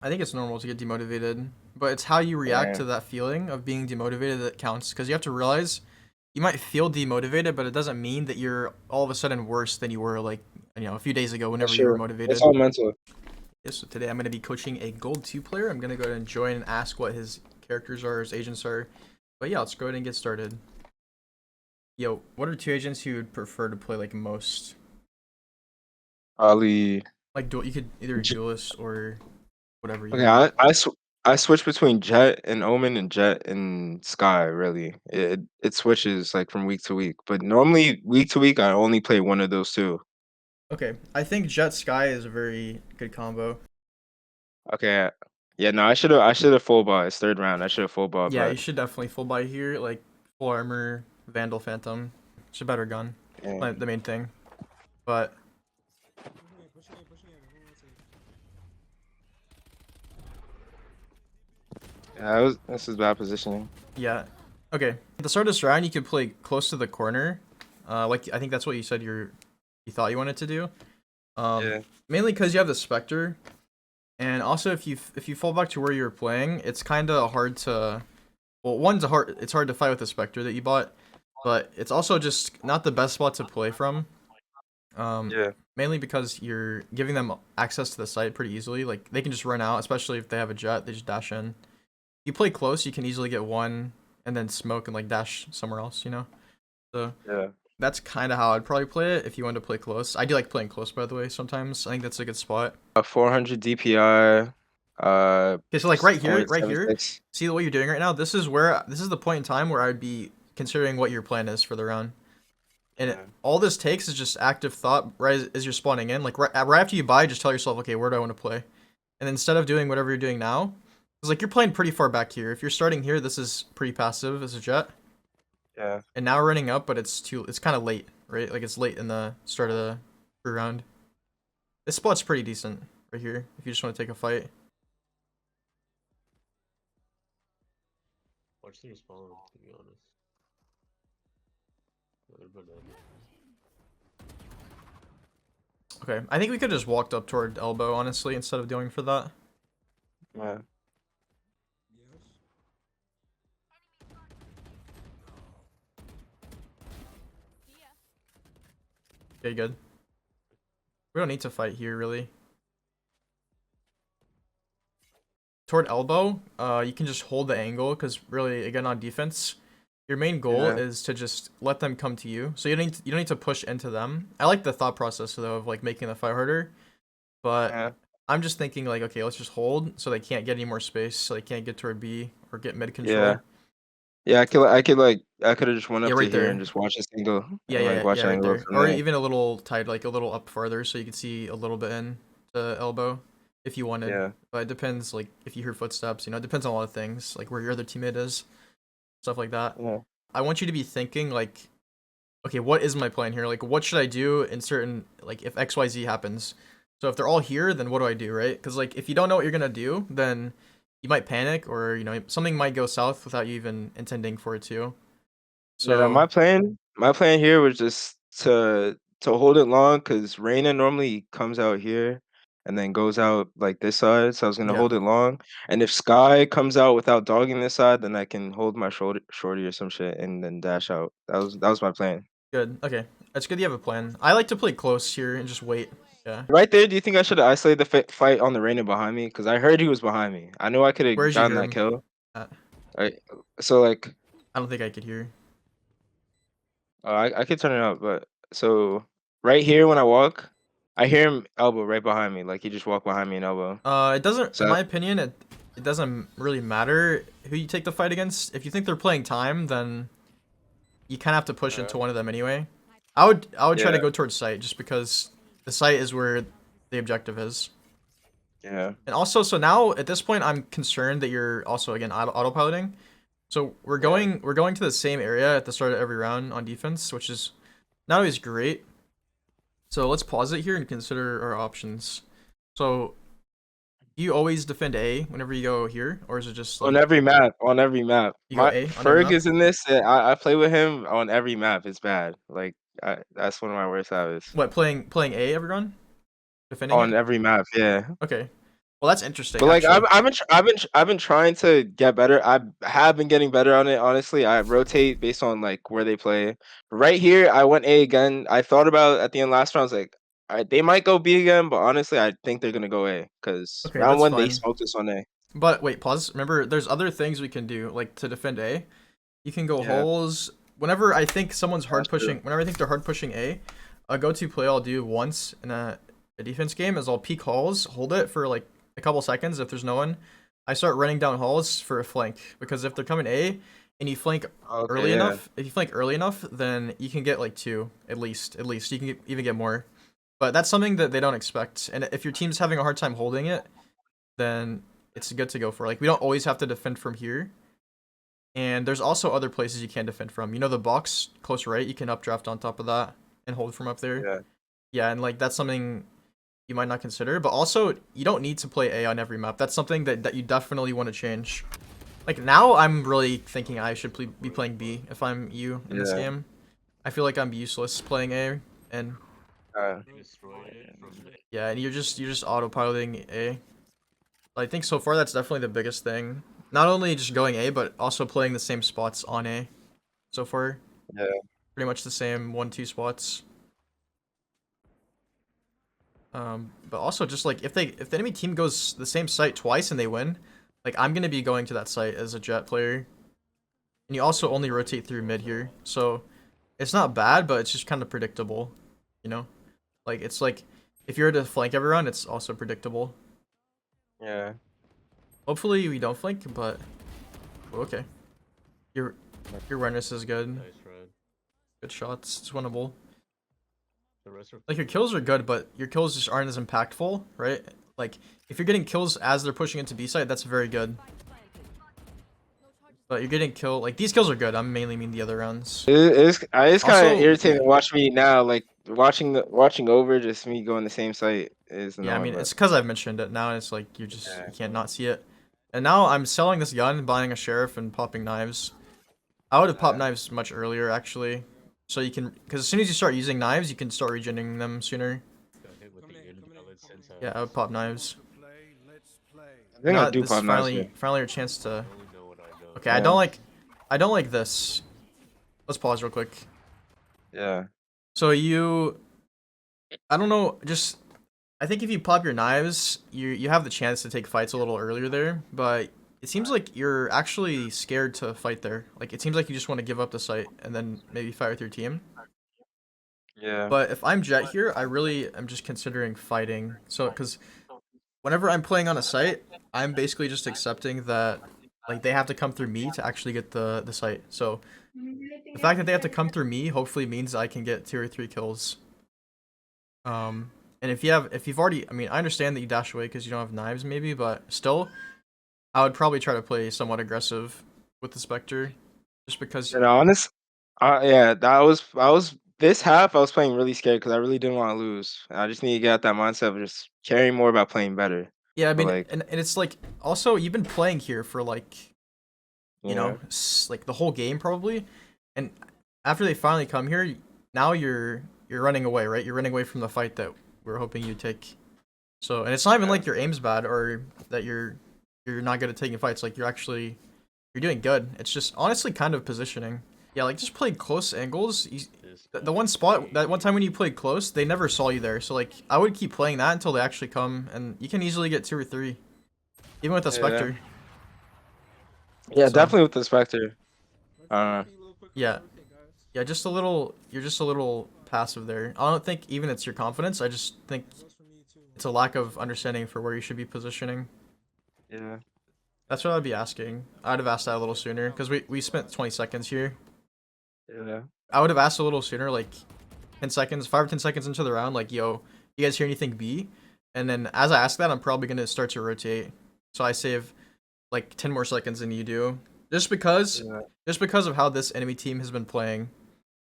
I think it's normal to get demotivated, but it's how you react Yeah, to that feeling of being demotivated that counts. Because you have to realize you might feel demotivated, but it doesn't mean that you're all of a sudden worse than you were like a few days ago that's whenever you were true. It's motivated. all mental. Yes, so today I'm going to be coaching a gold 2 player. I'm going to go ahead and join and ask what his characters are, his agents are. But yeah, let's go ahead and get started. Yo, what are two agents you would prefer to play like most? Ali. Like dual, you could either duelist or whatever you Okay, want. I switch between Jett and Omen and Jett and Sky. Really, it switches like from week to week. But normally week to week, I only play one of those two. Okay, I think Jet Sky is a very good combo. Okay, yeah, no, I should have full bought. It's third round. I should have full bought, Yeah, but you should definitely full buy here, like full armor, Vandal Phantom. It's a better gun. yeah, Like the main thing. But this is bad positioning. yeah. Okay. At the start of this round you could play close to the corner. Like I think that's what you said you thought you wanted to do. Yeah, Mainly because you have the Spectre. And also if you fall back to where you were playing, it's kinda hard to well, it's hard to fight with the Spectre that you bought, but it's also just not the best spot to play from. Um, yeah, Mainly because you're giving them access to the site pretty easily. Like they can just run out, especially if they have a jet. They just dash in. You play close, you can easily get one and then smoke and like dash somewhere else. So yeah. that's kind of how I'd probably play it if you want to play close. I do like playing close, by the way. Sometimes I think that's a good spot. 400 DPI. Okay, so like right here. 0.76. See what you're doing right now. This is the point in time where I'd be considering what your plan is for the round. And Yeah, all this takes is just active thought right as you're spawning in. Like right after you buy, just tell yourself, okay, where do I want to play? And instead of doing whatever you're doing now, because like you're playing pretty far back here. If you're starting here, this is pretty passive as a jet. yeah. And now we're running up, but it's kind of late, right? Like it's late in the start of the free round. This spot's pretty decent right here if you just want to take a fight. Watch them spawn, to be honest. Another banana. Okay, I think we could just walked up toward elbow honestly instead of going for that. Yeah. Okay, good. We don't need to fight here really. Toward elbow, you can just hold the angle because really, again, on defense, your main goal Yeah, is to just let them come to you. So you don't need to push into them. I like the thought process though of like making the fight harder, but yeah, I'm just thinking like, okay, let's just hold so they can't get any more space, so they can't get toward B or get mid yeah, control. yeah. I could have just went Yeah, up to right here and there. just watched this angle Yeah, and like watch yeah, the right angle there. from Or there. even a little tight, like a little up farther, so you can see a little bit in the elbow if you wanted. Yeah, But it depends, like if you hear footsteps, it depends on a lot of things, like where your other teammate is, stuff like that. yeah, I want you to be thinking like, okay, what is my plan here? Like, what should I do in certain like if XYZ happens? So if they're all here, then what do I do, right? Because like if you don't know what you're gonna do, then you might panic or something might go south without you even intending for it to. yeah. No, So my plan here was just to hold it long because Reina normally comes out here and then goes out like this side. So I was gonna yeah, hold it long, and if Sky comes out without dogging this side, then I can hold my shoulder shorty or some shit and then dash out. That was my plan. good. Okay, that's good. You have a plan. I like to play close here and just wait. Yeah. Right there, do you think I should have isolated the fight on the Reina behind me? Because I heard he was behind me. I knew I could have Where'd you gotten hear that him? kill. At? Right. So like, I don't think I could hear. I could turn it up, but so right here when I walk, I hear him elbow right behind me. Like he just walked behind me and elbow. It doesn't. In So my opinion, it doesn't really matter who you take the fight against. If you think they're playing time, then you kind of have to push uh, into one of them anyway. I would try yeah, to go towards site just because the site is where the objective is. yeah, And also, so now at this point, I'm concerned that you're also again autopiloting. So yeah, we're going to the same area at the start of every round on defense, which is not always great. So let's pause it here and consider our options. So do you always defend A whenever you go here, or is it just on like every map, on every map. you go My A on every Ferg map? is in this. And I play with him on every map. It's bad. Like that's one of my worst habits. What playing A every run, defending On it? every map, yeah. Okay. Well, that's interesting. But like Actually. I've been trying to get better. I have been getting better on it. Honestly, I rotate based on like where they play. Right here, I went A again. I thought about at the end last round. I was like, all right, they might go B again, but honestly, I think they're gonna go A because Okay, round that's one they fine. smoked us on A. But wait, pause. Remember, there's other things we can do, like to defend A. You can go Yeah, holes. Whenever I think someone's hard that's pushing, true. whenever I think they're hard pushing A, a go-to play I'll do once in a defense game is I'll peek halls, hold it for like a couple seconds. If there's no one, I start running down halls for a flank because if they're coming A and you flank Okay, early yeah, enough, if you flank early enough, then you can get like two at least. At least you can even get more. But that's something that they don't expect. And if your team's having a hard time holding it, then it's good to go for. Like we don't always have to defend from here. And there's also other places you can defend from. You know the box close right, you can updraft on top of that and hold from up there. yeah, Yeah, and like that's something you might not consider, but also you don't need to play A on every map. That's something that you definitely want to change. Like now I'm really thinking I should be playing B if I'm you in this yeah. game. I feel like I'm useless playing A and Destroyed it from the yeah, and you're just autopiloting A. I think so far that's definitely the biggest thing. Not only just going A, but also playing the same spots on A. So far, Yeah. pretty much the same 1-2 spots. But also just like if the enemy team goes the same site twice and they win, like I'm gonna be going to that site as a Jett player. And you also only rotate through mid here, so it's not bad, but it's just kind of predictable, you know. Like it's like if you're to flank everyone, it's also predictable. Yeah. Hopefully we don't flank, but okay. Your your awareness is good. nice red. Good shots. It's winnable. The rest are Like your kills are good, but your kills just aren't as impactful, right? Like if you're getting kills as they're pushing into B side, that's very good. But you're getting kill like these kills are good. I'm mainly mean the other rounds. It's kind of Also, irritating to watch me now. Like watching over just me going the same site is yeah, I annoying. mean But it's because I've mentioned it. Now it's like you yeah, can't not see it. And now I'm selling this gun, buying a sheriff, and popping knives. I would have popped knives much earlier actually, so you can because as soon as you start using knives, you can start regenerating them sooner. got hit with the invalid sense Yeah, I would pop knives. I think I Not do this is pop knives here. finally your chance to. I only know what I know. Okay, Yeah. I don't like this. Let's pause real quick. Yeah. So I don't know, just I think if you pop your knives, you have the chance to take fights a little earlier there, but it seems like you're actually scared to fight there. Like it seems like you just want to give up the site and then maybe fight with your team. Yeah. But if I'm Jett here, I really am just considering fighting. So because whenever I'm playing on a site, I'm basically just accepting that like they have to come through me to actually get the site. So the fact that they have to come through me hopefully means I can get 2 or 3 kills. And if you've already, I mean, I understand that you dash away because you don't have knives maybe, but still, I would probably try to play somewhat aggressive with the Spectre, just because. And honest, yeah, I was this half I was playing really scared because I really didn't want to lose. I just need to get out that mindset of just caring more about playing better. Yeah, I But mean, like, and it's like also you've been playing here for like yeah, like the whole game probably, and after they finally come here, now you're running away, right? You're running away from the fight that we're hoping you take. So, and it's not even yeah, like your aim's bad or that you're not good at taking fights. Like you're doing good. It's just honestly kind of positioning. Yeah, like just play close angles. This The one spot that one time when you played close, they never saw you there. So like I would keep playing that until they actually come, and you can easily get 2 or 3, even with a yeah, Spectre. yeah, So definitely with the Spectre. Uh, yeah, yeah, just a little. You're just a little passive there. I don't think even it's your confidence. I just think it's a lack of understanding for where you should be positioning. yeah, That's what I'd be asking. I'd have asked that a little sooner because we spent 20 seconds here. yeah, I would have asked a little sooner, like 10 seconds, 5 or 10 seconds into the round, like, yo, you guys hear anything B? And then as I ask that, I'm probably gonna start to rotate. So I save like 10 more seconds than you do. Just because yeah. just because of how this enemy team has been playing.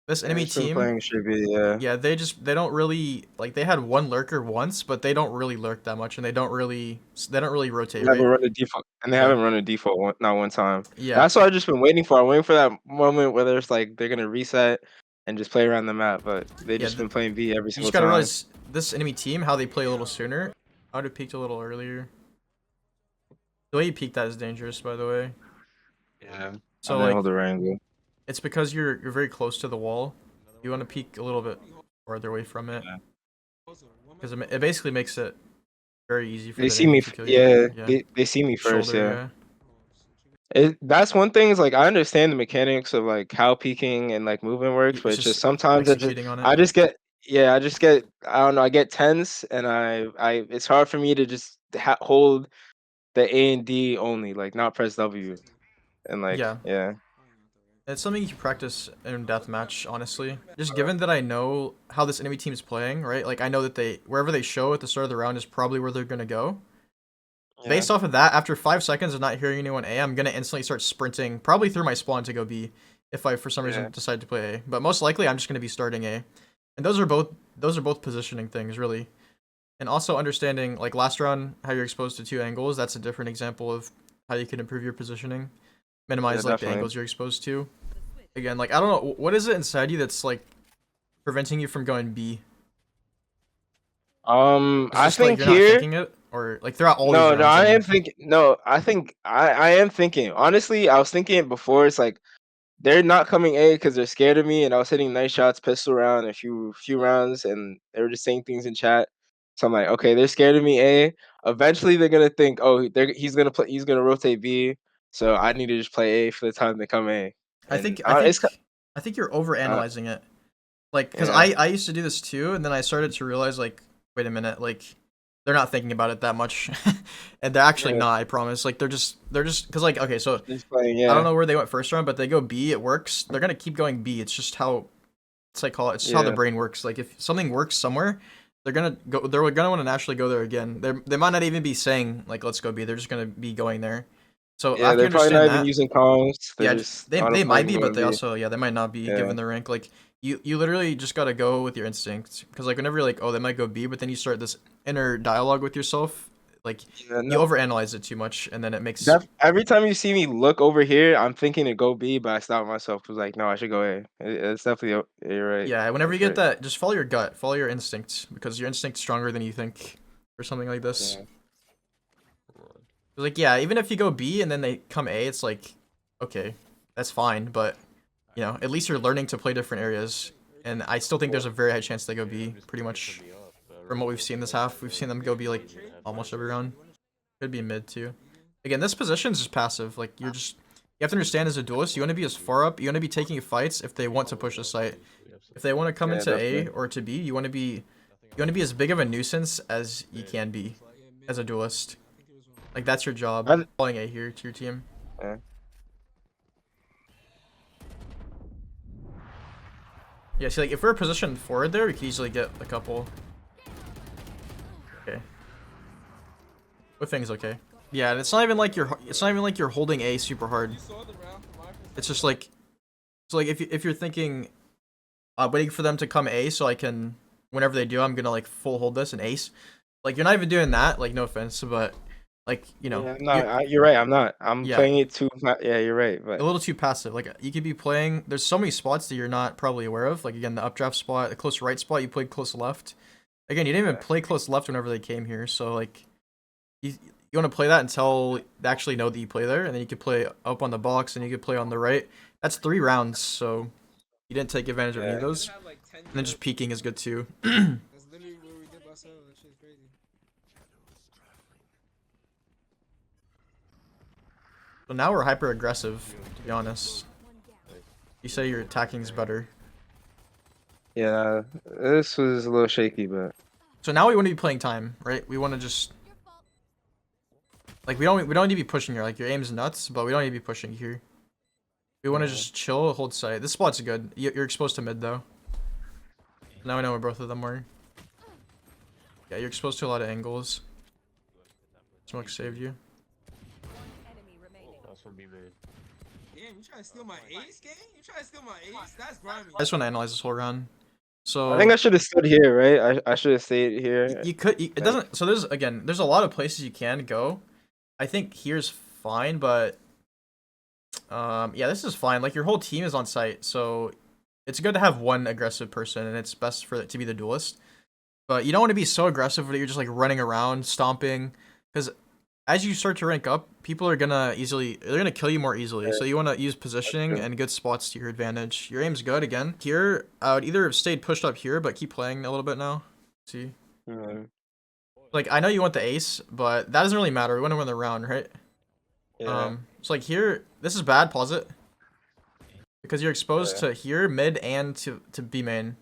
This Yeah, enemy it's been team, playing should be, yeah. yeah, they don't really like they had one lurker once, but they don't really lurk that much and they don't really rotate, They haven't right? run a default, and they Yeah. haven't run a default not one time. Yeah. That's what I've just been waiting for. I'm waiting for that moment where there's like they're gonna reset and just play around the map, but they Yeah, just been playing B every you just single gotta time. realize this enemy team, how they play a little sooner. I would have peeked a little earlier. The way you peek that is dangerous, by the way. Yeah. So I didn't like, hold the angle. it's because you're very close to the wall. You want to peek a little bit farther away from it, Yeah. because it basically makes it very easy for They the see me. enemy to kill you. Yeah. Yeah, They see me first. shoulder. Yeah. Yeah, That's one thing is like I understand the mechanics of like how peeking and like movement works, but it's it's just just sometimes executing on it. I just get I just get I don't know, I get tense and I it's hard for me to just hold the A and D only, like not press W and like Yeah, yeah. it's something you can practice in deathmatch, honestly. Just given that I know how this enemy team is playing, right? Like I know that wherever they show at the start of the round is probably where they're gonna go. Yeah. Based off of that, after 5 seconds of not hearing anyone A, I'm gonna instantly start sprinting, probably through my spawn to go B, if I for some Yeah. reason decide to play A. But most likely, I'm just gonna be starting A, and those are both positioning things, really. And also understanding, like last round, how you're exposed to 2 angles. That's a different example of how you can improve your positioning, Yeah, minimize like the definitely. angles you're exposed to. Again, like I don't know, what is it inside you that's like preventing you from going B? It's I just like think you're not here thinking it, or like throughout all these no, rounds, I I am mean. thinking no, I think I am thinking. Honestly, I was thinking it before. It's like they're not coming A because they're scared of me, and I was hitting nice shots, pistol round, a few rounds, and they were just saying things in chat. So I'm like, okay, they're scared of me A. Eventually, they're gonna think, oh, he's gonna rotate B. So I need to just play A for the time they come A. I And think I it's think I think you're uh, overanalyzing it. Like, because yeah, I used to do this too, and then I started to realize, like, wait a minute, like, they're not thinking about it that much. And they're actually yeah, not, I promise. Like, they're just, because, like, okay, so just playing, I don't yeah, know where they went first round, but they go B, it works. They're gonna keep going B. It's just how, it's just how the yeah, brain works. Like, if something works somewhere, they're gonna want to naturally go there again. They might not even be saying, like, let's go B. They're just gonna be going there. So yeah. after you They're probably not understand even that, using comms. They're yeah, just they might autopilot be, but going they B. also, yeah, they might not be Yeah, given the rank. Like you literally just gotta go with your instincts, because like whenever you're like, oh, they might go B, but then you start this inner dialogue with yourself, like yeah. you No, overanalyze it too much, and then it makes every time you see me look over here, I'm thinking to go B, but I stop myself. I was like, no, I should go A. It's definitely yeah, you're right. yeah. Whenever you That's get right. that, just follow your gut, follow your instinct, because your instinct's stronger than you think, or something like this. Yeah, 'Cause, like yeah, even if you go B and then they come A, it's like okay, that's fine, but at least you're learning to play different areas. And I still think there's a very high chance they go B, pretty much. From what we've seen this half, we've seen them go B like almost every round. Could be mid too. Again, this position's just passive. Like you have to understand as a duelist, you want to be as far up. You want to be taking fights if they want to push the site. If they want to come yeah, into A definitely. or to B, you want to be as big of a nuisance as you can be as a duelist. Like that's your job. I, Calling A here to your team. yeah. Yeah, see, like if we're positioned forward there, we could easily get a couple. Okay. With things okay. Yeah, and it's not even like you're holding A super hard. It's just like so like if you're thinking waiting for them to come A so I can whenever they do I'm gonna like full hold this and ace. Like you're not even doing that, like no offense, but like Yeah, no, you're right. I'm not. I'm yeah, playing it too. Yeah, you're right. a But little too passive. Like you could be playing there's so many spots that you're not probably aware of. Like again the updraft spot, the close right spot, you played close left. Again, you didn't even yeah, play close left whenever they came here, so like you want to play that until they actually know that you play there, and then you could play up on the box and you could play on the right. That's 3 rounds, so you didn't take advantage of any yeah. of those. And then just peeking is good too. So now we're hyper aggressive, to be honest. You say your attacking's better. Yeah, this was a little shaky, but So now we want to be playing time, right? We want to just like we don't need to be pushing here. Like your aim's nuts, but we don't need to be pushing here. We want to yeah, just chill, hold sight. This spot's good. You're exposed to mid though. Now I know where both of them were. Yeah, you're exposed to a lot of angles. Smoke saved you. That's what we made. Damn, you trying to steal my ace, gang? You trying to steal my ace? That's grimy. I just want to analyze this whole round. I think So I should have stood here, right? I should have stayed here. you could. It Like, doesn't. So there's a lot of places you can go. I think here's fine, but yeah, this is fine. Like your whole team is on site, so it's good to have one aggressive person, and it's best for it to be the duelist. But you don't want to be so aggressive that you're just like running around, stomping, because as you start to rank up, people are gonna they're gonna kill you more easily. Yeah. So you want to use positioning true. and good spots to your advantage. Your aim's good again. Here, I would either have stayed pushed up here, but keep playing a little bit now. See, Mhm. like I know you want the ace, but that doesn't really matter. We want to win the round, right? Yeah. So like here, this is bad. Pause it, because you're exposed Yeah. to here, mid, and to B main.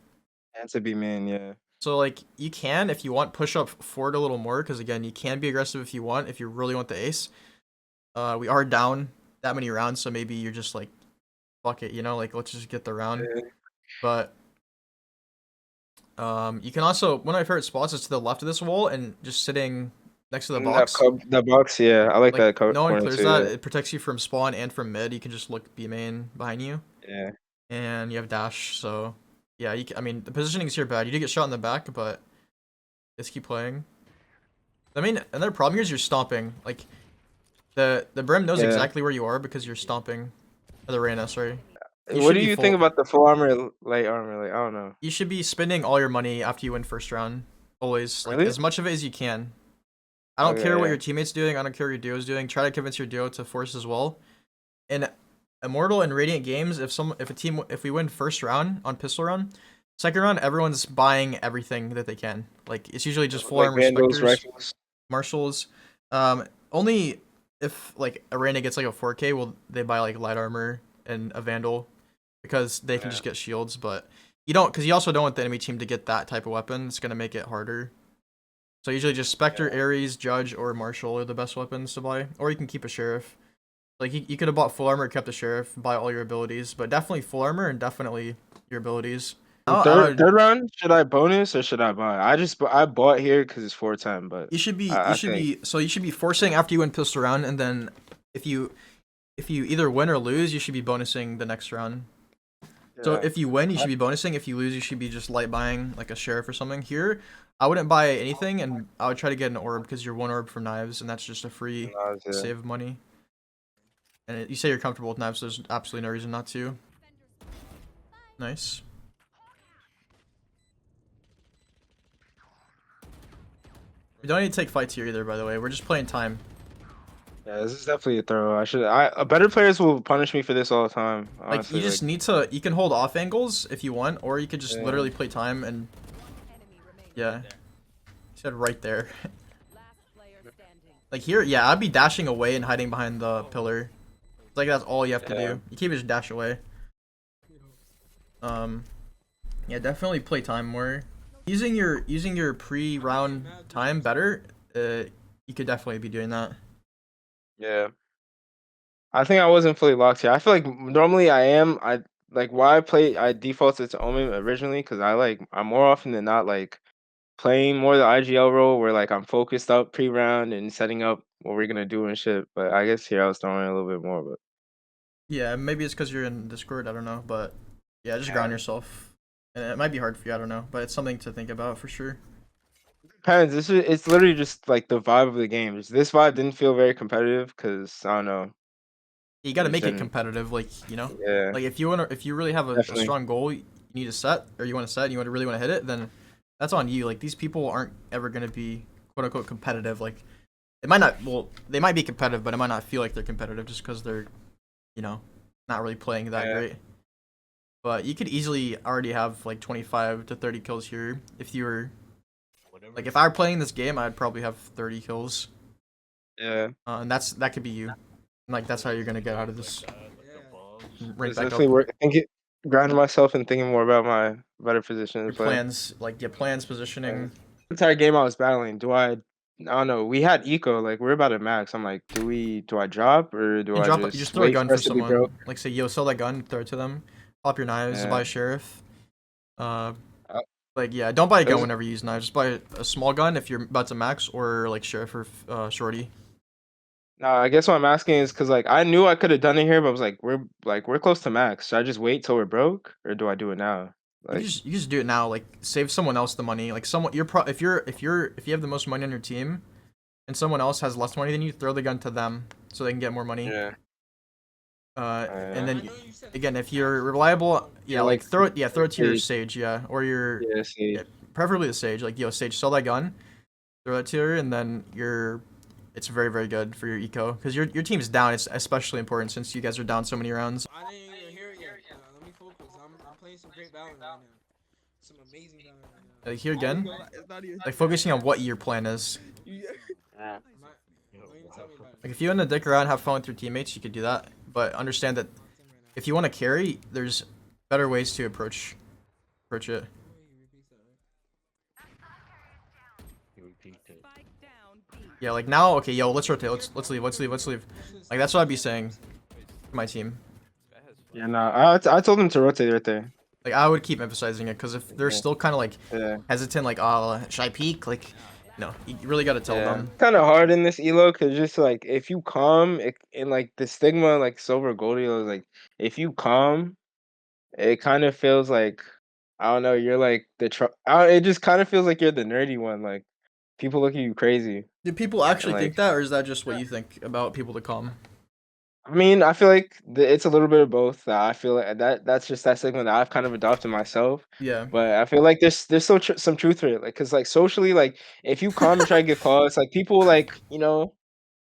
And to be main, yeah. So like you can, if you want, push up forward a little more, because again, you can be aggressive if you want, if you really want the ace. We are down that many rounds, so maybe you're just like, fuck it, you know, like let's just get the round. Yeah. But you can also, one of my favorite spots is to the left of this wall and just sitting next to the And box. the box, yeah. I like that No one corner clears too. that. Yeah. It protects you from spawn and from mid. You can just look B main behind you, Yeah. and you have dash. So yeah, I mean the positioning is here bad. You do get shot in the back, but just keep playing. I mean, another problem here is you're stomping. Like the Brim knows Yeah. exactly where you are because you're stomping. Or the Reyna, sorry. What should do be you full- think about the full armor, light armor? Like, I don't know. You should be spending all your money after you win first round. Always. Like Really? as much of it as you can. I don't Okay, care what yeah. your teammate's doing. I don't care what your duo is doing. Try to convince your duo to force as well. In Immortal and Radiant games, if we win first round on pistol round, second round everyone's buying everything that they can. Like it's usually just full Like armor Vandals, specters, rifles. marshals. Only if like Arena gets like a 4K, will they buy like light armor and a Vandal, because they can Yeah. just get shields. But you don't, because you also don't want the enemy team to get that type of weapon. It's gonna make it harder. So usually just Spectre, Ares, Judge, or Marshal are the best weapons to buy. Or you can keep a Sheriff. Like you could have bought full armor, kept a Sheriff, buy all your abilities, but definitely full armor and definitely your abilities. Third round, should I bonus or should I buy? I bought here because it's 410, but You should be I think you should be forcing after you win pistol round, and then if you either win or lose, you should be bonusing the next round. So yeah. if you win, you should be bonusing. If you lose, you should be just light buying like a Sheriff or something. Here, I wouldn't buy anything, and I would try to get an orb because you're one orb from knives, and that's just a free Yeah. save of money. And you say you're comfortable with knives, so there's absolutely no reason not to. Nice. We don't need to take fights here either, by the way. We're just playing time. Yeah, this is definitely a throw. Better players will punish me for this all the time. Like Honestly, you just need to. You can hold off angles if you want, or you could just Yeah. literally play time and. Yeah. He said right there. Like here, yeah, I'd be dashing away and hiding behind the pillar. Like that's all you have to Yeah. do. You can't just dash away. Yeah, definitely play time more. Using your pre-round time better. You could definitely be doing that. Yeah. I think I wasn't fully locked here. I feel like normally I am. I defaulted to Omen originally because I'm more often than not like playing more the IGL role where like I'm focused up pre-round and setting up what we're gonna do and shit. But I guess here I was throwing a little bit more. But Yeah, maybe it's because you're in Discord. I don't know, but yeah, just ground yourself. And it might be hard for you. I don't know, but it's something to think about for sure. depends. It's literally just like the vibe of the game. This vibe didn't feel very competitive because I don't know. You got to You make it didn't- competitive, like Yeah. like if you really have a Definitely. strong goal, you need to set, or you want to set, and you really want to hit it, then that's on you. Like these people aren't ever gonna be quote unquote competitive. Like it might not. Well, they might be competitive, but it might not feel like they're competitive just because they're, not really playing that Yeah. great. But you could easily already have like 25 to 30 kills here if you were Whatever. like if I were playing this game, I'd probably have 30 kills. Yeah. And that could be you. And, like that's how you're gonna get out of this right It's back definitely up. grounding myself and thinking more about my better position Your to play. plans, positioning. The entire game I was battling. I don't know. We had eco. Like we're about to max. I'm like, do I drop or do You I drop, just you just throw a wait gun for for us to be someone. broke? Like say, yo, sell that gun, throw it to them. Pop your knives, Yeah. buy a sheriff. Like yeah, don't buy a gun Those- whenever you use knives. Just buy a small gun if you're about to max, or like sheriff or shorty. Nah, I guess what I'm asking is because like I knew I could have done it here, but I was like, we're close to max. Should I just wait till we're broke or do I do it now? Like You just do it now. Like save someone else the money. Like someone if you have the most money on your team, and someone else has less money than you, throw the gun to them so they can get more money. yeah. And then again, if you're reliable, yeah, Yeah, like like throw it to your Sage. sage, yeah, or your Yeah, see. preferably the sage. Like yo, sage, sell that gun, throw it to her, and then it's very, very good for your eco because your team's down. It's especially important since you guys are down so many rounds. I didn't even hear it yet. Let me focus. I'm playing some great Valorant right now. Some amazing Valorant right now. Like here again, It's not even. like focusing on what your plan is. Yeah. Yeah. Don't even tell me about it. Like if you want to dick around, have fun with your teammates, you could do that. But understand that if you want to carry, there's better ways to approach it. You repeat it. Yeah, like now, okay, yo, let's rotate. Let's leave. Like that's what I'd be saying to my team. Yeah, no, I told them to rotate right there. Like I would keep emphasizing it because if they're Yeah. still kind of like Yeah. hesitant, like, oh, should I peek? Like, no, you really got to tell them. Kind of hard in this elo because just like if you calm in like the stigma like silver gold elo is like if you calm, it kind of feels like I don't know you're like it just kind of feels like you're the nerdy one. Like people look at you crazy. Do people actually like- think that, or is that just what you think about people to calm? I mean, I feel like it's a little bit of both. I feel like that's just that segment that I've kind of adopted myself. Yeah. But I feel like there's still some truth to it, like because like socially, like if you come and try to get calls, like people like will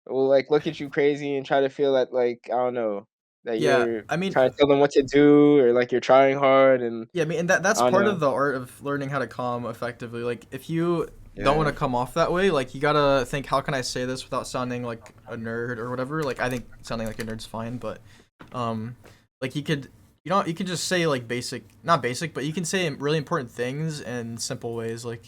like look at you crazy and try to feel that like I don't know that Yeah, you're I mean, trying to tell them what to do or like you're trying hard and yeah, I mean, and that's I don't part know. of the art of learning how to calm effectively. Like, if you don't Yeah. want to come off that way, like, you gotta think, how can I say this without sounding like a nerd or whatever? Like, I think sounding like a nerd's fine, but, like, you could just say, like, not basic, but you can say really important things in simple ways, like,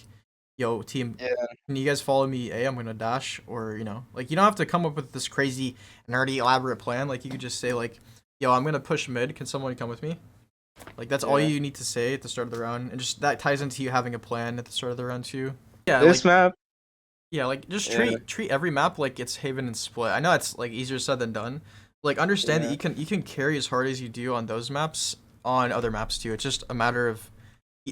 yo, team, Yeah. can you guys follow me? I'm gonna dash, or, like, you don't have to come up with this crazy, nerdy, elaborate plan. Like, you could just say, like, yo, I'm gonna push mid, can someone come with me? Like, that's all Yeah. you need to say at the start of the round, and just that ties into you having a plan at the start of the round too. Yeah, This like, map, yeah, like just Yeah. treat every map like it's Haven and Split. I know it's like easier said than done. Like, understand that you can carry as hard as you do on those maps on other maps too. It's just a matter of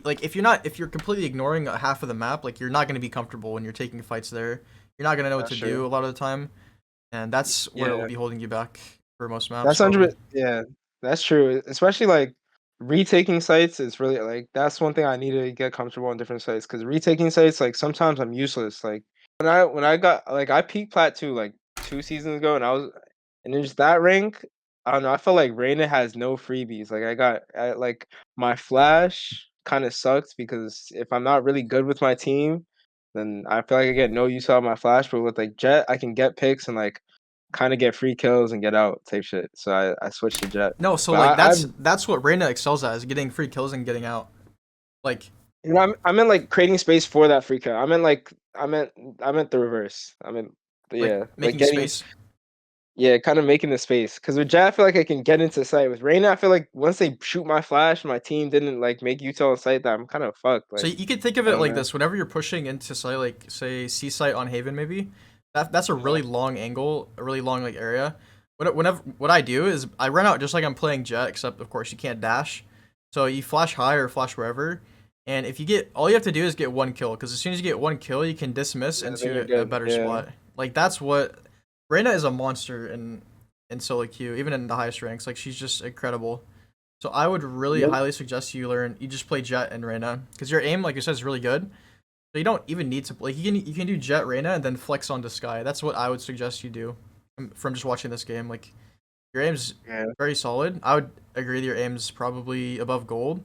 like if you're completely ignoring half of the map, like you're not gonna be comfortable when you're taking fights there. You're not gonna know what That's to do true. a lot of the time, and that's where it Yeah. will be holding you back for most maps. that's probably. 100. Yeah, that's true. Especially like retaking sites is really like that's one thing I need to get comfortable on different sites because retaking sites like sometimes I'm useless. Like when I got like I peaked plat 2 like 2 seasons ago and there's that rank. I don't know. I felt like Reina has no freebies. Like like my flash kind of sucks because if I'm not really good with my team, then I feel like I get no use out of my flash. But with like Jett, I can get picks and like kind of get free kills and get out type shit. So I switched to Jett. No, so But like I'm that's what Reyna excels at, is getting free kills and getting out. Like, I meant like creating space for that free kill. I meant the reverse. Yeah, like making getting space. yeah, kind of making the space. Because with Jett, I feel like I can get into sight. With Reyna, I feel like once they shoot my flash, my team didn't like make util on sight. That I'm kind of fucked. So Like you could think of I it don't like know. this: whenever you're pushing into site, like say C site on Haven, maybe that's a really long angle, a really long like area. What I do is I run out just like I'm playing Jett, except of course you can't dash. So you flash high or flash wherever, and if you get all you have to do is get one kill, because as soon as you get one kill, you can dismiss Yeah, then you're into a good, better yeah. spot. Like that's what Reyna is, a monster in solo queue, even in the highest ranks. Like she's just incredible. So I would really Yep. highly suggest you just play Jett and Reyna, because your aim, like you said, is really good. So you don't even need to like you can do Jett Reyna and then flex onto Sky. That's what I would suggest you do from just watching this game. Like your aim's Yeah. very solid. I would agree that your aim's probably above gold.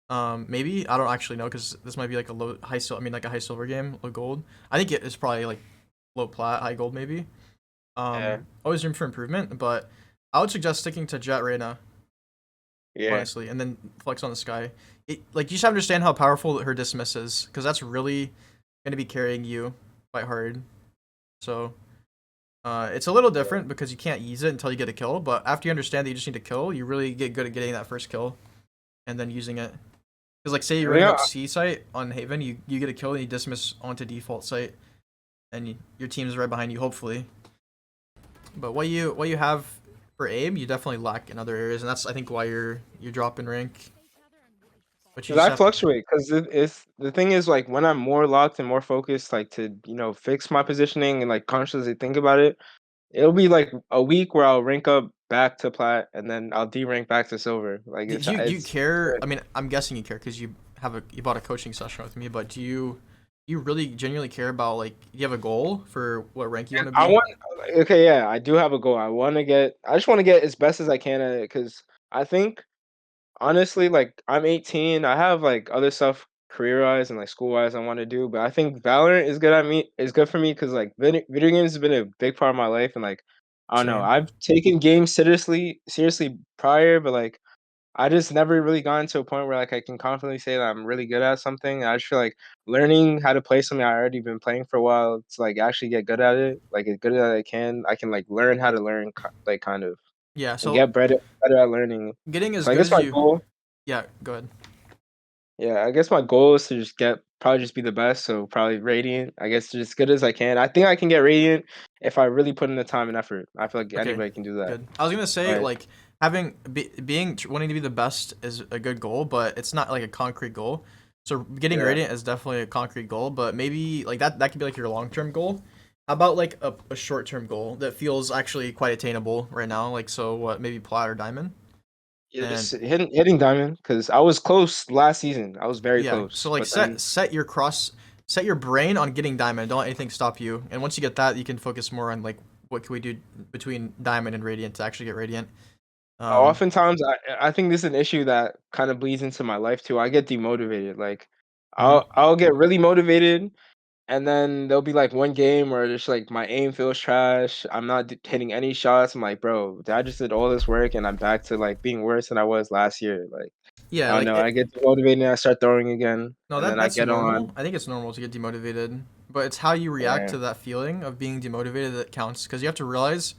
Maybe I don't actually know, because this might be like a high silver game, low gold. I think it is probably like low plat, high gold maybe. Yeah. Always room for improvement, but I would suggest sticking to Jett Reyna, Yeah. honestly, and then flex on the Sky. Like, you just have to understand how powerful her dismiss is, because that's really going to be carrying you quite hard. So it's a little different because you can't use it until you get a kill, but after you understand that you just need to kill, you really get good at getting that first kill and then using it. Because like say you're running up C site on Haven, you get a kill and you dismiss onto default site, and your team's right behind you, hopefully. But what you have for aim, you definitely lack in other areas, and that's I think why you're dropping rank. But you Cause just I have fluctuate. Cause it's the thing is like when I'm more locked and more focused, like to fix my positioning and like consciously think about it. It'll be like a week where I'll rank up back to plat and then I'll derank back to silver. Like do you it's care? I mean, I'm guessing you care because you bought a coaching session with me. But do you you really genuinely care about like you have a goal for what rank you want to be? I want. Okay, yeah, I do have a goal. I want to get. I just want to get as best as I can at it because I think honestly, like I'm 18. I have like other stuff career wise and like school wise I want to do, but I think Valorant is good at me. Is good for me because like video games has been a big part of my life, and like I don't know. Same. I've taken games seriously prior, but like I just never really gotten to a point where like I can confidently say that I'm really good at something. I just feel like learning how to play something I already been playing for a while to like actually get good at it, like as good as I can like learn how to learn like kind of Yeah. and So get better at learning. getting as So I good guess as my you. goal, Yeah. Go ahead. yeah, I guess my goal is to just get probably just be the best. So probably Radiant. I guess just as good as I can. I think I can get Radiant if I really put in the time and effort. I feel like Okay. anybody can do that. Good. I was gonna say Right. like wanting to be the best is a good goal, but it's not like a concrete goal. So getting Yeah. radiant is definitely a concrete goal, but maybe like that could be like your long term goal. How about like a short term goal that feels actually quite attainable right now? Like so what maybe plat or diamond? Yeah, And just hitting diamond because I was close last season. I was very yeah, so close, like but then set your brain on getting diamond. Don't let anything stop you. And once you get that, you can focus more on like what can we do between diamond and radiant to actually get radiant. Um, oftentimes I think this is an issue that kind of bleeds into my life too. I get demotivated. Like mhm. I'll get really motivated, and then there'll be like one game where just like my aim feels trash. I'm not hitting any shots. I'm like, bro, I just did all this work, and I'm back to like being worse than I was last year. Like Yeah, I don't like know. I get demotivated, and I start throwing again, no, and then I that's get on. normal. I think it's normal to get demotivated, but it's how you react Yeah, to that feeling of being demotivated that counts. Because you have to realize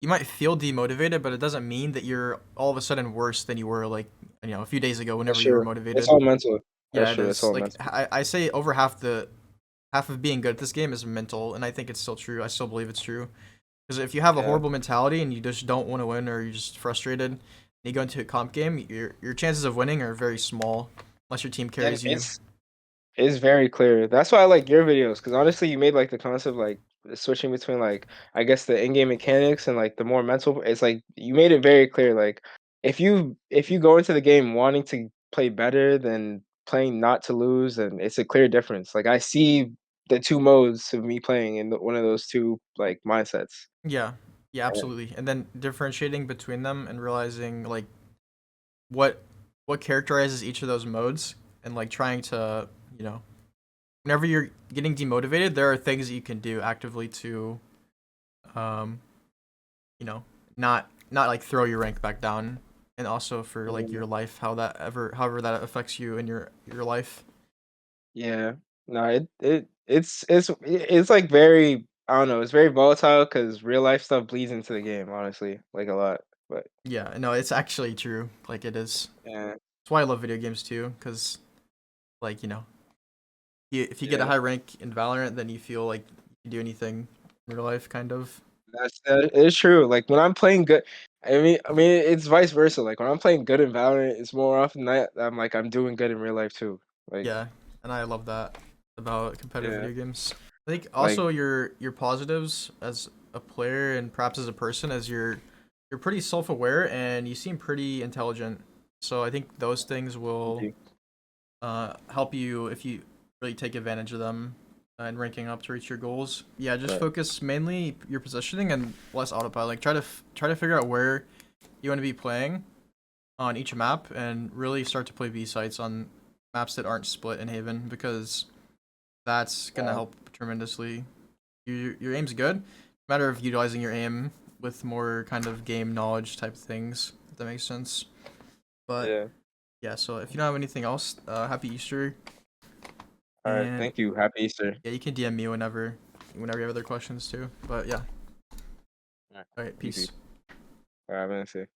you might feel demotivated, but it doesn't mean that you're all of a sudden worse than you were like a few days ago that's whenever you were true. It's motivated. all mental. Yeah, That's it true. It's is. all Like mental. I say over half of being good at this game is mental, and I think it's still true. I still believe it's true. Because if you have a Yeah. horrible mentality and you just don't want to win or you're just frustrated, and you go into a comp game, your chances of winning are very small unless your team Yeah, carries you. it's very clear. That's why I like your videos because honestly, you made like the concept like switching between like I guess the in-game mechanics and like the more mental. It's like you made it very clear. Like if you go into the game wanting to play better than playing not to lose, then it's a clear difference. Like I see the two modes of me playing in one of those two like mindsets. Yeah, yeah, Yeah, absolutely. And then differentiating between them and realizing like what what characterizes each of those modes, and like trying to whenever you're getting demotivated, there are things that you can do actively to um you know not like throw your rank back down, and also for like yeah. your life, however that affects you in your life. Yeah. No, it's like very I don't know, it's very volatile because real life stuff bleeds into the game, honestly, like a lot. But Yeah, no, it's actually true. Like it is. yeah, That's why I love video games too, because like if you get a yeah. high rank in Valorant, then you feel like you can do anything in real life, kind of. That is true. Like when I'm playing good, I mean it's vice versa. Like when I'm playing good in Valorant, it's more often that I'm like I'm doing good in real life too. Like Yeah, and I love that about competitive yeah, video games. I think like also your positives as a player and perhaps as a person is you're pretty self-aware and you seem pretty intelligent. So I think those things will help you if you really take advantage of them and ranking up to reach your goals. Yeah, just right. focus mainly your positioning and less autopilot. Like try to figure out where you want to be playing on each map and really start to play B sites on maps that aren't split in Haven, because that's gonna Yeah, help tremendously. Your aim's good. Matter of utilizing your aim with more kind of game knowledge type things. If that makes sense. But yeah. yeah, so if you don't have anything else, happy Easter, All right. and Thank you. Happy Easter. yeah, you can DM me whenever you have other questions too. But yeah, All right. all right, You too. peace. All right, I'm gonna say.